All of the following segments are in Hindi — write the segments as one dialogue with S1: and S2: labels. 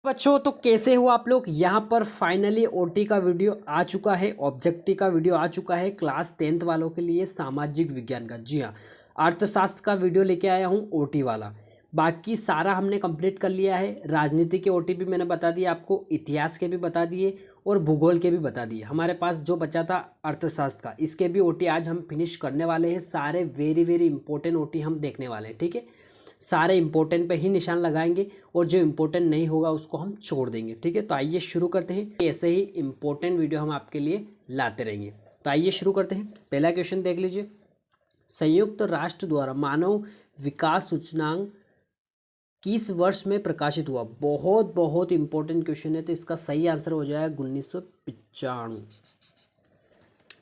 S1: बच्चों तो कैसे हो आप लोग। यहाँ पर फाइनली ओटी का वीडियो आ चुका है, ऑब्जेक्टिव का वीडियो आ चुका है क्लास 10th वालों के लिए, सामाजिक विज्ञान का। जी हाँ, अर्थशास्त्र का वीडियो लेके आया हूँ ओटी वाला। बाकी सारा हमने कंप्लीट कर लिया है। राजनीति के ओटी भी मैंने बता दिए आपको, इतिहास के भी बता दिए और भूगोल के भी बता दिए। हमारे पास जो बचा था अर्थशास्त्र का, इसके भी ओटी आज हम फिनिश करने वाले हैं। सारे वेरी वेरी इंपॉर्टेंट ओटी हम देखने वाले हैं, ठीक है। सारे इंपॉर्टेंट पे ही निशान लगाएंगे और जो इंपॉर्टेंट नहीं होगा उसको हम छोड़ देंगे, ठीक है। तो आइए शुरू करते हैं। ऐसे ही इंपॉर्टेंट वीडियो हम आपके लिए लाते रहेंगे। तो आइए शुरू करते हैं। पहला क्वेश्चन देख लीजिए। संयुक्त राष्ट्र द्वारा मानव विकास सूचकांक किस वर्ष में प्रकाशित हुआ? बहुत बहुत इंपॉर्टेंट क्वेश्चन है, तो इसका सही आंसर हो जाएगा 1995।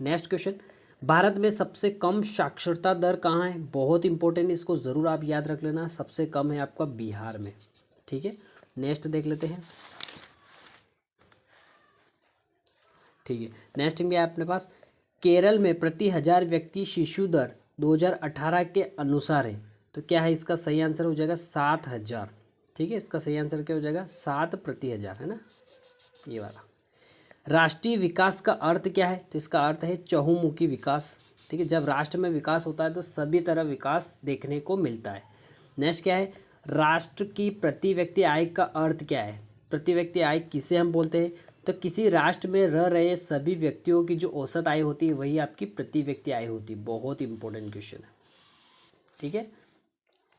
S1: नेक्स्ट क्वेश्चन, भारत में सबसे कम साक्षरता दर कहाँ है? बहुत इंपॉर्टेंट, इसको ज़रूर आप याद रख लेना। सबसे कम है आपका बिहार में, ठीक है। नेक्स्ट देख लेते हैं, ठीक है। नेक्स्ट में अपने पास केरल में प्रति 1000 व्यक्ति शिशु दर 2018 के अनुसार है, तो क्या है इसका सही आंसर हो जाएगा 7000, ठीक है। इसका सही आंसर क्या हो जाएगा 7 प्रति 1000, है ना, ये वाला। राष्ट्रीय विकास का अर्थ क्या है? तो इसका अर्थ है चहुमुखी विकास, ठीक है। जब राष्ट्र में विकास होता है तो सभी तरह विकास देखने को मिलता है। नेक्स्ट क्या है? राष्ट्र की प्रति व्यक्ति आय का अर्थ क्या है? प्रति व्यक्ति आय किसे हम बोलते हैं? तो किसी राष्ट्र में रह रहे सभी व्यक्तियों की जो औसत आय होती है वही आपकी प्रति व्यक्ति आय होती है। बहुत इंपॉर्टेंट क्वेश्चन है, ठीक है।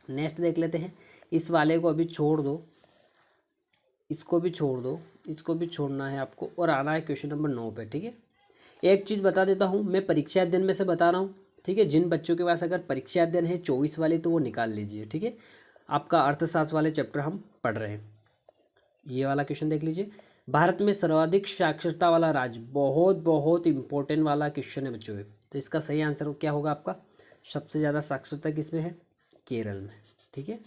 S1: नेक्स्ट देख लेते हैं। इस वाले को अभी छोड़ दो, इसको भी छोड़ दो, इसको भी छोड़ना है आपको, और आना है क्वेश्चन नंबर 9 पे, ठीक है। एक चीज़ बता देता हूँ, मैं परीक्षा अध्ययन में से बता रहा हूँ, ठीक है। जिन बच्चों के पास अगर परीक्षा अध्ययन है 24 वाली तो वो निकाल लीजिए, ठीक है। आपका अर्थशास्त्र वाले चैप्टर हम पढ़ रहे हैं। ये वाला क्वेश्चन देख लीजिए। भारत में सर्वाधिक साक्षरता वाला राज्य, बहुत बहुत इंपॉर्टेंट वाला क्वेश्चन है बच्चों। तो इसका सही आंसर क्या होगा आपका? सबसे ज़्यादा साक्षरता किस में है? केरल में, ठीक है।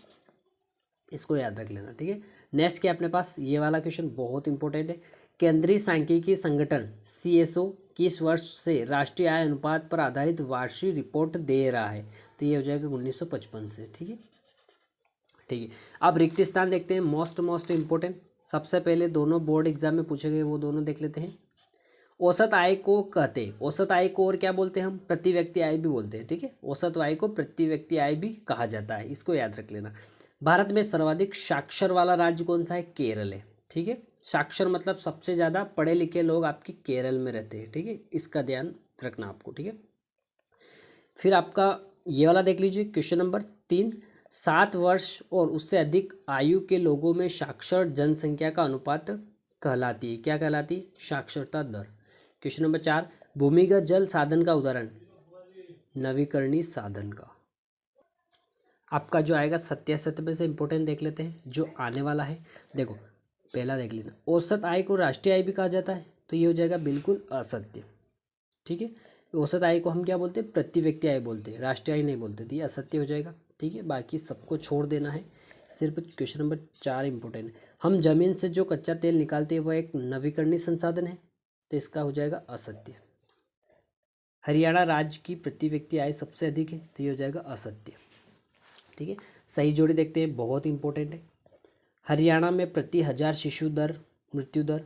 S1: इसको याद रख लेना, ठीक है। नेक्स्ट क्या अपने पास? ये वाला क्वेश्चन बहुत इंपॉर्टेंट है। केंद्रीय सांख्यिकी संगठन CSO किस वर्ष से राष्ट्रीय आय अनुपात पर आधारित वार्षिक रिपोर्ट दे रहा है? तो ये हो जाएगा 1955 से, ठीक है, ठीक है। अब रिक्त स्थान देखते हैं, मोस्ट इंपॉर्टेंट। सबसे पहले दोनों बोर्ड एग्जाम में पूछे गए वो दोनों देख लेते हैं। औसत आय को कहते हैं, औसत आय को और क्या बोलते हैं हम? प्रति व्यक्ति आय भी बोलते हैं, ठीक है। औसत आय को प्रति व्यक्ति आय भी कहा जाता है, इसको याद रख लेना। भारत में सर्वाधिक साक्षर वाला राज्य कौन सा है? केरल है, ठीक है। साक्षर मतलब सबसे ज़्यादा पढ़े लिखे लोग आपके केरल में रहते हैं, ठीक है। इसका ध्यान रखना आपको, ठीक है। फिर आपका ये वाला देख लीजिए, क्वेश्चन नंबर 3। 7 वर्ष और उससे अधिक आयु के लोगों में साक्षर जनसंख्या का अनुपात कहलाती है, क्या कहलाती है? साक्षरता दर। Question number 4। भूमिगत जल साधन का उदाहरण? नवीकरणीय साधन का। आपका जो आएगा सत्यासत्य में से इंपॉर्टेंट देख लेते हैं जो आने वाला है। देखो पहला देख लेना, औसत आय को राष्ट्रीय आय भी कहा जाता है, तो ये हो जाएगा बिल्कुल असत्य, ठीक है। औसत आय को हम क्या बोलते हैं? प्रति व्यक्ति आय बोलते हैं, राष्ट्रीय आय नहीं बोलते, तो ये असत्य हो जाएगा, ठीक है। बाकी सबको छोड़ देना है, सिर्फ क्वेश्चन नंबर 4 इंपॉर्टेंट है। हम जमीन से जो कच्चा तेल निकालते हैं वह एक नवीकरणीय संसाधन है, तो इसका हो जाएगा असत्य। हरियाणा राज्य की प्रति व्यक्ति आय सबसे अधिक है, तो ये हो जाएगा असत्य, ठीक है। सही जोड़ी देखते हैं, बहुत इंपॉर्टेंट है। हरियाणा में प्रति 1000 शिशु दर, मृत्यु दर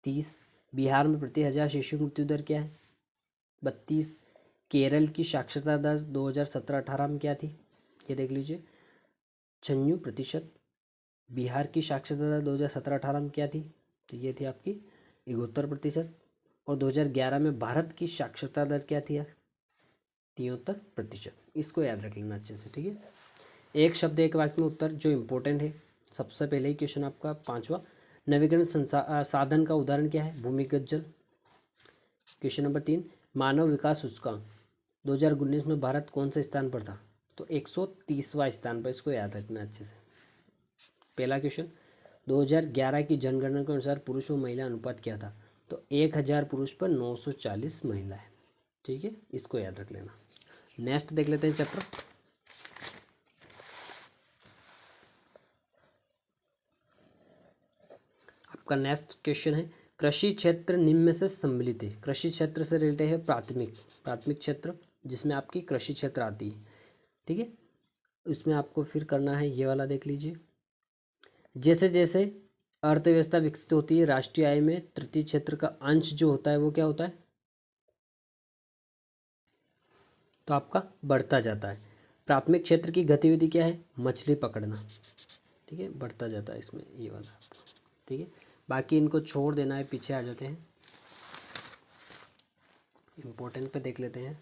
S1: 30। बिहार में प्रति 1000 शिशु मृत्यु दर क्या है? 32। केरल की साक्षरता दर 2017-18 में क्या थी? ये देख लीजिए, 96%। बिहार की साक्षरता दर 2017-18 में क्या थी? तो ये थी आपकी 71%। और 2011 में भारत की साक्षरता दर क्या थी? 73%। इसको याद रख लेना अच्छे से, ठीक है। एक शब्द एक वाक्य में उत्तर जो इम्पोर्टेंट है। सबसे पहले ही क्वेश्चन आपका 5वां, नवीकरण साधन का उदाहरण क्या है? भूमिगत जल। क्वेश्चन नंबर 3, मानव विकास सूचकांक 2019 में भारत कौन से स्थान पर था? तो 130वां स्थान पर, इसको याद रखना अच्छे से। पहला क्वेश्चन, 2011 की जनगणना के अनुसार पुरुष और महिला अनुपात क्या था? तो 1000 पुरुष पर 940 महिला है, ठीक है। इसको याद रख लेना। नेक्स्ट देख लेते हैं चैप्टर। आपका नेक्स्ट क्वेश्चन है, कृषि क्षेत्र निम्न में से सम्मिलित है। कृषि क्षेत्र से रिलेटेड है प्राथमिक क्षेत्र, जिसमें आपकी कृषि क्षेत्र आती है, ठीक है। इसमें आपको फिर करना है ये वाला देख लीजिए। जैसे जैसे अर्थव्यवस्था विकसित होती है, राष्ट्रीय आय में तृतीय क्षेत्र का अंश जो होता है वो क्या होता है, तो आपका बढ़ता जाता है। प्राथमिक क्षेत्र की गतिविधि क्या है, मछली पकड़ना, ठीक है, बढ़ता जाता है इसमें ये वाला, ठीक है। बाकी इनको छोड़ देना है, पीछे आ जाते हैं, इम्पोर्टेंट पे देख लेते हैं।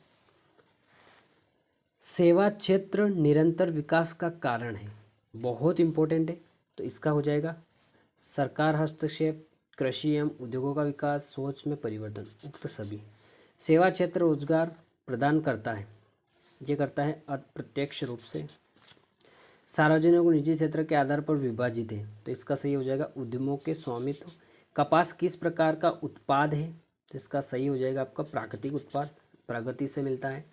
S1: सेवा क्षेत्र निरंतर विकास का कारण है, बहुत इम्पोर्टेंट है, तो इसका हो जाएगा सरकार हस्तक्षेप, कृषि एवं उद्योगों का विकास, सोच में परिवर्तन, उक्त सभी। सेवा क्षेत्र रोजगार प्रदान करता है, ये करता है अप्रत्यक्ष रूप से। सार्वजनिक और निजी क्षेत्र के आधार पर विभाजित है, तो इसका सही हो जाएगा उद्यमों के स्वामित्व। कपास किस प्रकार का उत्पाद है, तो इसका सही हो जाएगा आपका प्राकृतिक उत्पाद, प्रगति से मिलता है।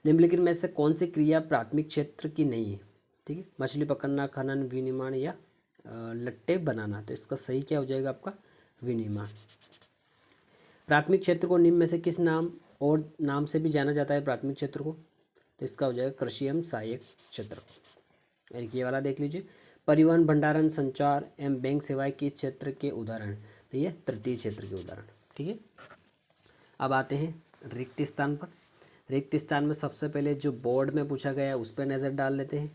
S1: निम्नलिखित में से कौन सी क्रिया प्राथमिक क्षेत्र की नहीं है, ठीक है, मछली पकड़ना, खनन, विनिर्माण या लट्टे बनाना, तो इसका सही क्या हो जाएगा आपका विनिर्माण। प्राथमिक क्षेत्र को निम्न में से किस नाम और नाम से भी जाना जाता है प्राथमिक क्षेत्र को, तो इसका हो जाएगा कृषि एवं सहायक क्षेत्र। एक ये वाला देख लीजिए, परिवहन, भंडारण, संचार एवं बैंक सेवाएं किस क्षेत्र के उदाहरण, तो ये तृतीय क्षेत्र के उदाहरण, ठीक है। अब आते हैं रिक्त स्थान पर। रिक्त स्थान में सबसे पहले जो बोर्ड में पूछा गया है उस पर नज़र डाल लेते हैं।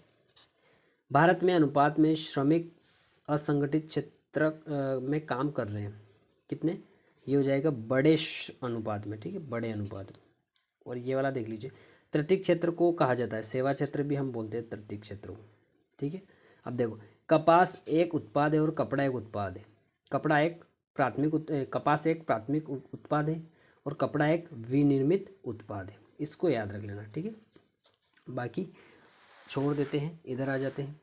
S1: भारत में अनुपात में श्रमिक असंगठित क्षेत्र में काम कर रहे हैं कितने, ये हो जाएगा बड़े अनुपात में, ठीक है, बड़े अनुपात में। और ये वाला देख लीजिए, तृतीय क्षेत्र को कहा जाता है, सेवा क्षेत्र भी हम बोलते हैं तृतीय क्षेत्र को, ठीक है। अब देखो, कपास एक उत्पाद है और कपड़ा एक उत्पाद है। कपड़ा एक कपास एक प्राथमिक उत्पाद है और कपड़ा एक विनिर्मित उत्पाद है, इसको याद रख लेना, ठीक है। बाकी छोड़ देते हैं, इधर आ जाते हैं।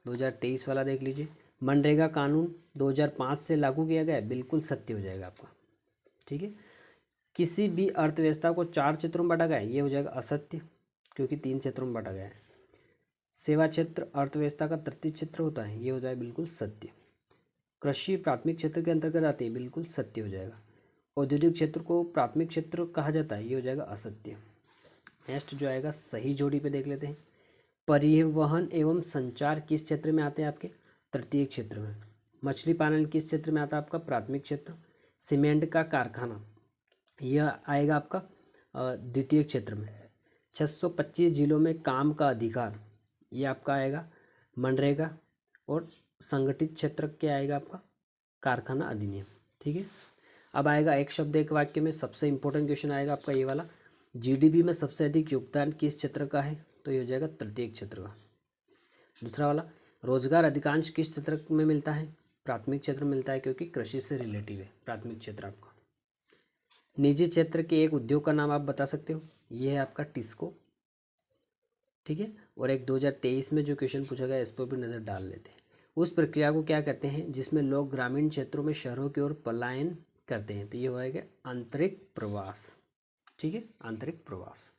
S1: 2023 वाला देख लीजिए, मनरेगा कानून 2005 से लागू किया गया है, बिल्कुल सत्य हो जाएगा आपका, ठीक है। किसी भी अर्थव्यवस्था को 4 क्षेत्रों में बांटा गया है, ये हो जाएगा असत्य, क्योंकि 3 क्षेत्रों में बांटा गया है। सेवा क्षेत्र अर्थव्यवस्था का तृतीय क्षेत्र होता है, ये हो जाए बिल्कुल सत्य। कृषि प्राथमिक क्षेत्र के अंतर्गत आती है, बिल्कुल सत्य हो जाएगा। औद्योगिक क्षेत्र को प्राथमिक क्षेत्र कहा जाता है, ये हो जाएगा असत्य। नेक्स्ट जो आएगा सही जोड़ी पे देख लेते हैं। परिवहन एवं संचार किस क्षेत्र में आते हैं आपके, तृतीय क्षेत्र में। मछली पालन किस क्षेत्र में आता है आपका, प्राथमिक क्षेत्र। सीमेंट का कारखाना यह आएगा आपका द्वितीय क्षेत्र में। 625 जिलों में काम का अधिकार, ये आपका आएगा मनरेगा। और संगठित क्षेत्र क्या आएगा आपका, कारखाना अधिनियम, ठीक है। अब आएगा एक शब्द एक वाक्य में, सबसे इंपॉर्टेंट क्वेश्चन आएगा आपका ये वाला, जीडीपी में सबसे अधिक योगदान किस क्षेत्र का है, तो ये हो जाएगा तृतीय क्षेत्र का। दूसरा वाला, रोजगार अधिकांश किस क्षेत्र में मिलता है, प्राथमिक क्षेत्र में मिलता है, क्योंकि कृषि से रिलेटिव है प्राथमिक क्षेत्र आपका। निजी क्षेत्र के एक उद्योग का नाम आप बता सकते हो, ये है आपका टिस्को, ठीक है। और एक 2023 में जो क्वेश्चन पूछा गया इस पर भी नज़र डाल लेते हैं। उस प्रक्रिया को क्या कहते हैं जिसमें लोग ग्रामीण क्षेत्रों में शहरों की ओर पलायन करते हैं, तो ये होएगा आंतरिक प्रवास, ठीक है, आंतरिक प्रवास।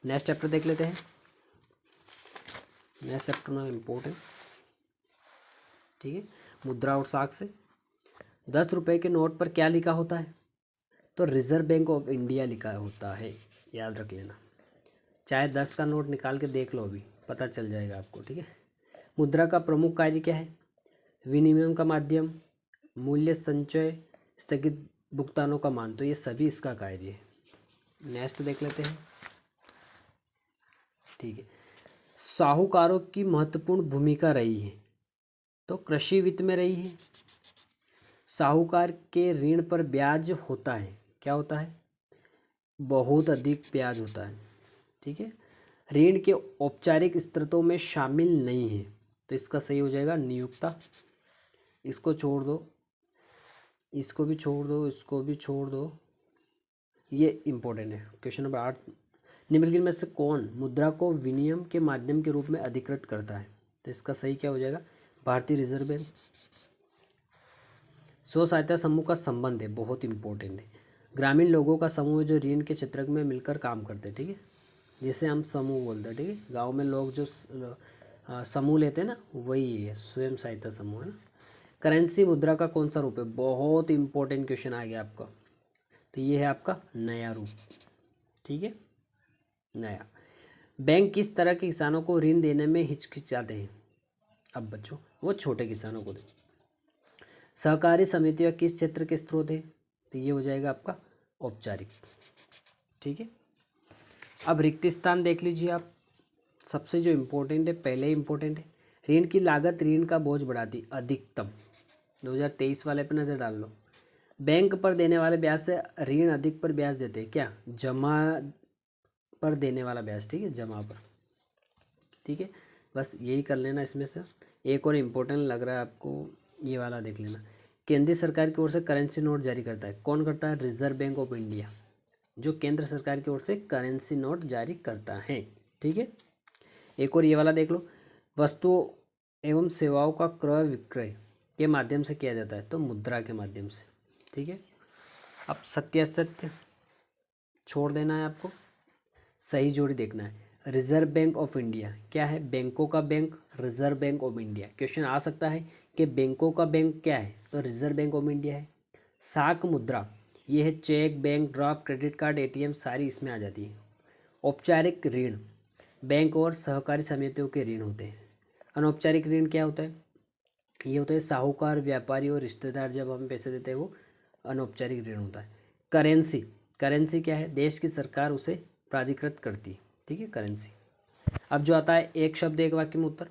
S1: नेक्स्ट चैप्टर देख लेते हैं। नेक्स्ट चैप्टर में इम्पोर्टेंट, ठीक है, मुद्रा और साक्ष्य। 10 रुपये के नोट पर क्या लिखा होता है, तो रिजर्व बैंक ऑफ इंडिया लिखा होता है, याद रख लेना। चाहे 10 का नोट निकाल के देख लो, अभी पता चल जाएगा आपको, ठीक है। मुद्रा का प्रमुख कार्य क्या है, विनिमय का माध्यम, मूल्य संचय, स्थगित भुगतानों का मान, तो ये सभी इसका कार्य है। नेक्स्ट देख लेते हैं, ठीक है। साहूकारों की महत्वपूर्ण भूमिका रही है, तो कृषि वित्त में रही है। साहूकार के ऋण पर ब्याज होता है, क्या होता है, बहुत अधिक ब्याज होता है, ठीक है। ऋण के औपचारिक स्रोतों में शामिल नहीं है, तो इसका सही हो जाएगा नियोक्ता। इसको छोड़ दो, इसको भी छोड़ दो, इसको भी छोड़ दो, ये इम्पोर्टेंट है। क्वेश्चन नंबर 8, निम्नलिखित में से कौन मुद्रा को विनिमय के माध्यम के रूप में अधिकृत करता है, तो इसका सही क्या हो जाएगा, भारतीय रिजर्व बैंक। स्व सहायता समूह का संबंध है, बहुत इंपॉर्टेंट है। ग्रामीण लोगों का समूह है जो ऋण के क्षेत्र में मिलकर काम करते हैं, ठीक है, जिसे हम समूह बोलते हैं, ठीक है। गांव में लोग जो समूह लेते हैं ना, वही है स्वयं सहायता समूह, है ना। करेंसी मुद्रा का कौन सा रूप है, बहुत इंपॉर्टेंट क्वेश्चन आ गया आपका, तो ये है आपका नया रूप, ठीक है, नया। बैंक किस तरह के किसानों को ऋण देने में हिचकिचाते हैं, अब बच्चों वो छोटे किसानों को दें। सहकारी समितियाँ किस क्षेत्र के स्रोत है, तो ये हो जाएगा आपका औपचारिक। ठीक है, अब रिक्त स्थान देख लीजिए आप। सबसे जो इम्पोर्टेंट है, पहले ही इम्पोर्टेंट है, ऋण की लागत ऋण का बोझ बढ़ाती अधिकतम। 2023 वाले पे नज़र डाल लो। बैंक पर देने वाले ब्याज से ऋण अधिक पर ब्याज देते हैं क्या, जमा पर देने वाला ब्याज। ठीक है, जमा पर। ठीक है, बस यही कर लेना इसमें से। एक और इम्पोर्टेंट लग रहा है आपको, ये वाला देख लेना। केंद्रीय सरकार की ओर से करेंसी नोट जारी करता है, कौन करता है, रिजर्व बैंक ऑफ इंडिया, जो केंद्र सरकार की ओर से करेंसी नोट जारी करता है। ठीक है, एक और ये वाला देख लो। वस्तुओं एवं सेवाओं का क्रय विक्रय के माध्यम से किया जाता है, तो मुद्रा के माध्यम से। ठीक है, अब सत्य असत्य छोड़ देना है आपको, सही जोड़ी देखना है। रिजर्व बैंक ऑफ इंडिया क्या है, बैंकों का bank, reserve bank of India. Question आ सकता है कि बैंकों का बैंक क्या है, तो रिजर्व बैंक ऑफ इंडिया है। साख मुद्रा ये है check, bank draft, credit card, ATM, सारी इसमें आ जाती है। औपचारिक ऋण बैंक और सहकारी समितियों के ऋण होते हैं। अनौपचारिक ऋण क्या होता है, ये होता है साहूकार, व्यापारी और रिश्तेदार जब हम पैसे देते हैं वो अनौपचारिक ऋण होता है। करेंसी, करेंसी क्या है, देश की सरकार उसे प्राधिकृत करती है। ठीक है, करेंसी। अब जो आता है एक शब्द एक वाक्य में उत्तर,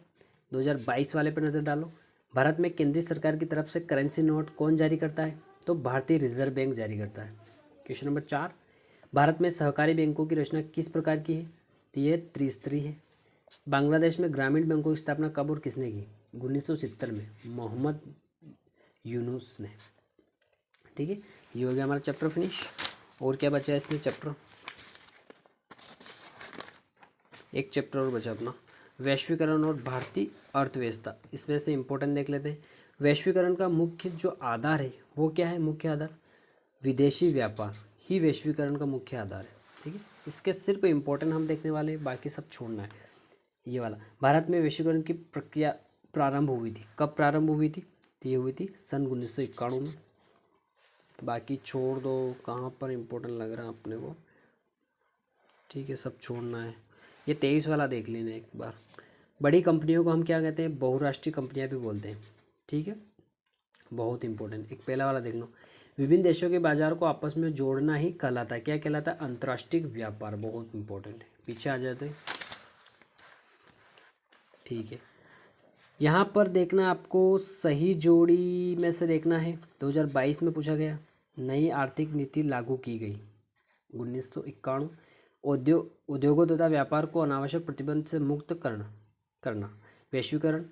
S1: 2022 वाले पर नज़र डालो। भारत में केंद्रीय सरकार की तरफ से करेंसी नोट कौन जारी करता है, तो भारतीय रिजर्व बैंक जारी करता है। क्वेश्चन नंबर 4, भारत में सहकारी बैंकों की रचना किस प्रकार की है, तो ये त्रिस्तरीय है। बांग्लादेश में ग्रामीण बैंकों की स्थापना कब और किसने की, 1970 में मोहम्मद यूनुस ने। ठीक है, ये हो गया हमारा चैप्टर फिनिश। और क्या बचा है इसमें चैप्टर, एक चैप्टर और बचा अपना, वैश्वीकरण और भारतीय अर्थव्यवस्था। इसमें से इम्पोर्टेंट देख लेते हैं। वैश्वीकरण का मुख्य जो आधार है वो क्या है, मुख्य आधार विदेशी व्यापार ही वैश्वीकरण का मुख्य आधार है। ठीक है, इसके सिर्फ इम्पोर्टेंट हम देखने वाले हैं, बाकी सब छोड़ना है। ये वाला, भारत में वैश्वीकरण की प्रक्रिया प्रारंभ हुई थी, कब प्रारंभ हुई थी, तो ये हुई थी सन 1991 में। बाकी छोड़ दो, कहाँ पर इम्पोर्टेंट लग रहा है अपने को। ठीक है, सब छोड़ना है। ये 23 वाला देख लेना एक बार। बड़ी कंपनियों को हम क्या कहते हैं, बहुराष्ट्रीय कंपनियां भी बोलते हैं। ठीक है, बहुत इंपॉर्टेंट। एक पहला वाला देख लो, विभिन्न देशों के बाजार को आपस में जोड़ना ही कहलाता है, क्या कहलाता है, अंतर्राष्ट्रीय व्यापार। बहुत इंपॉर्टेंट है, पीछे आ जाते हैं। ठीक है, यहाँ पर देखना आपको सही जोड़ी में से देखना है। 2022 में पूछा गया, नई आर्थिक नीति लागू की गई 1991। उद्योगों तथा व्यापार को अनावश्यक प्रतिबंध से मुक्त करना। वैश्वीकरण,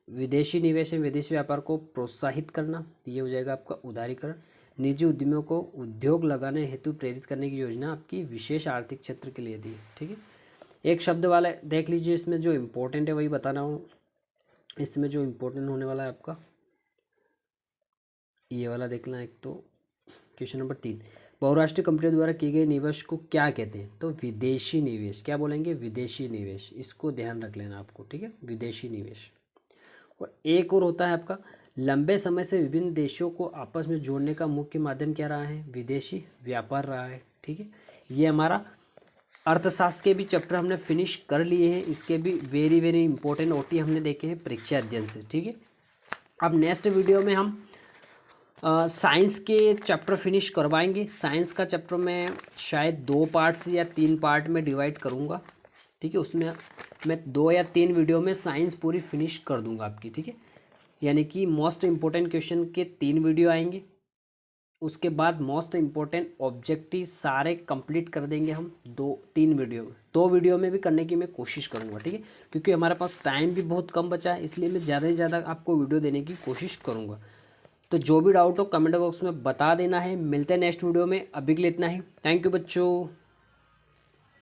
S1: विदेशी निवेश एवं विदेशी व्यापार को प्रोत्साहित करना, ये हो जाएगा आपका उदारीकरण। निजी उद्यमियों को उद्योग लगाने हेतु प्रेरित करने की योजना आपकी विशेष आर्थिक क्षेत्र के लिए दी। ठीक है, एक शब्द वाला देख लीजिए, इसमें जो इम्पोर्टेंट है वही बता रहा हूँ। इसमें जो इम्पोर्टेंट होने वाला है आपका ये वाला देखना। एक तो क्वेश्चन नंबर 3, बहुराष्ट्रीय कंपनियों द्वारा किए गए निवेश को क्या कहते हैं, तो विदेशी निवेश। क्या बोलेंगे, विदेशी निवेश। इसको ध्यान रख लेना आपको। ठीक है, विदेशी निवेश। और एक और होता है आपका, लंबे समय से विभिन्न देशों को आपस में जोड़ने का मुख्य माध्यम क्या रहा है, विदेशी व्यापार रहा है। ठीक है, ये हमारा अर्थशास्त्र के भी चैप्टर हमने फिनिश कर लिए हैं। इसके भी वेरी वेरी इंपॉर्टेंट ओटी हमने देखे हैं परीक्षा अध्ययन से। ठीक है, अब नेक्स्ट वीडियो में हम साइंस के चैप्टर फिनिश करवाएंगे। साइंस का चैप्टर मैं शायद 2 पार्ट्स या 3 पार्ट में डिवाइड करूँगा। ठीक है, उसमें मैं 2 या 3 वीडियो में साइंस पूरी फिनिश कर दूंगा आपकी। ठीक है, यानी कि मोस्ट इम्पोर्टेंट क्वेश्चन के 3 वीडियो आएंगे, उसके बाद मोस्ट इम्पोर्टेंट ऑब्जेक्टिव सारे कंप्लीट कर देंगे हम 2-3 वीडियो में। 2 वीडियो में भी करने की मैं कोशिश करूँगा। ठीक है, क्योंकि हमारे पास टाइम भी बहुत कम बचा है, इसलिए मैं ज़्यादा से ज़्यादा आपको वीडियो देने की कोशिश करूँगा। तो जो भी डाउट हो कमेंट बॉक्स में बता देना है। मिलते हैं नेक्स्ट वीडियो में, अभी के लिए इतना ही। थैंक यू बच्चों।